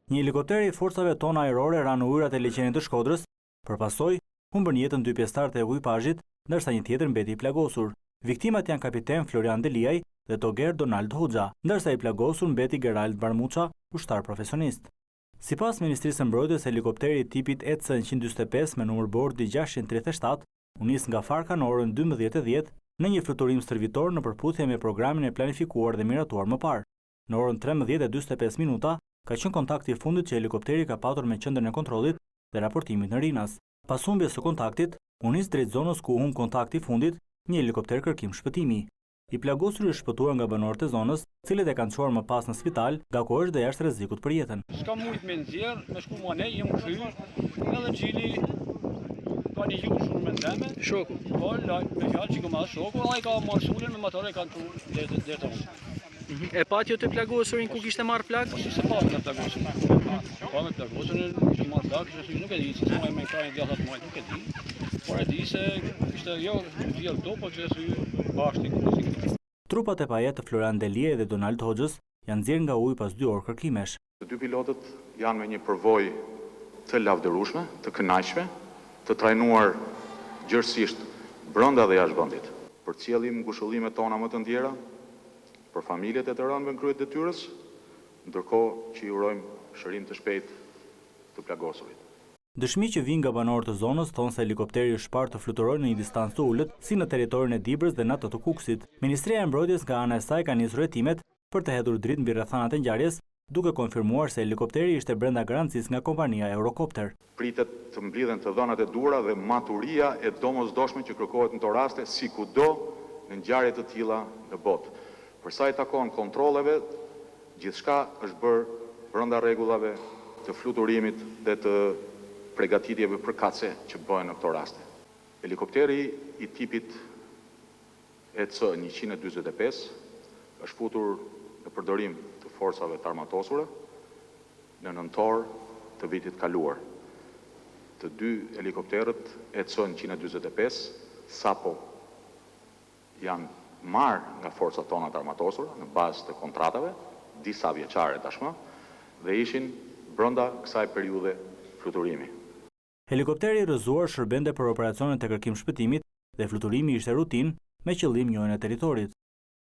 Një helikopter i forcave tona ajrore ra në ujërat e liçenit të Shkodrës, përpasoj humbën jetën 2 pjesëtarë të ekipazhit, ndërsa një tjetër mbeti i plagosur. Viktimat janë kapiten Florian Deliaj dhe toger Donald Hoxha, ndërsa i plagosur mbeti Gerald Barmuça, ushtar profesionist. Sipas Ministrisë së Mbrojtjes, helikopteri tipit EC-145 me numër bordi 637 u nis nga Farka në orën 12:10 në një fluturim stërvitor në përputhje me programin e planifikuar dhe miratuar më parë. Në orën 13:45 minuta ka qenë kontakti i fundit që helikopteri ka patur me qendrën e kontrollit dhe raportimit në Rinas. Pas humbjes së kontaktit, u nis drejt zonës ku humb kontakti i fundit një helikopter kërkim shpëtimi. I plagosur është shpëtuar nga banorët e zonës, cilët e kanë çuar më pas në spital, nga ku është dhe jashtë rrezikut për jetën. S'kam mujt me nxjerr, me shku mua ne, jem kthy, edhe Xhili ka një gjuhë shumë me ndeme. Shoku. Po, me fjalë që këma shoku, ai ka marrë sulën me motorë kanë tu deri te unë. E pati jo të plagosurin ku kishte marrë plagë? Po se pa me plagosurin. Pa me plagosurin, kishte marrë plagë, se nuk e di, se më me krajin djathtë të majt, nuk e di. Por e di se ishte jo vjell do, po që sy bashkë. Trupat e pajet të Florian Deliaj dhe Donald Hoxhës janë nxjerrë nga uji pas 2 orë kërkimesh. Të dy pilotët janë me një përvojë të lavdërueshme, të kënaqshme, të trajnuar gjërësisht brenda dhe jashtë vendit. Përcjellim ngushëllimet tona më të ndjera për familjet e të rënëve në krye të detyrës, ndërkohë që i urojmë shërim të shpejtë të plagosurit. Dëshmi që vinë nga banorët të zonës thonë se helikopteri është parë të fluturojë në një distancë të ulët, si në territorin e Dibrës dhe në atë të Kukësit. Ministria e Mbrojtjes nga ana e saj ka nisur hetimet për të hedhur dritë mbi rrethanat e ngjarjes, duke konfirmuar se helikopteri ishte brenda garancisë nga kompania Eurocopter. Pritet të mblidhen të dhënat e duhura dhe maturia e domosdoshme që kërkohet në këto raste, sikudo në ngjarje të tilla në botë. Për sa i takon kontrolleve, gjithçka është bërë brenda rregullave të fluturimit dhe të përgatitjeve përkatëse që bëhen në këto raste. Helikopteri i tipit EC-145 është futur në përdorim të forcave të armatosura në nëntor të vitit kaluar. Të dy helikopterët EC-145 sapo janë marrë nga forcat tona të armatosura në bazë të kontratave, disa vjeçare tashmë, dhe ishin brenda kësaj periudhe fluturimi. Helikopteri i rrëzuar shërbente për operacionet e kërkim shpëtimit dhe fluturimi ishte rutinë me qëllim njohjen e territorit.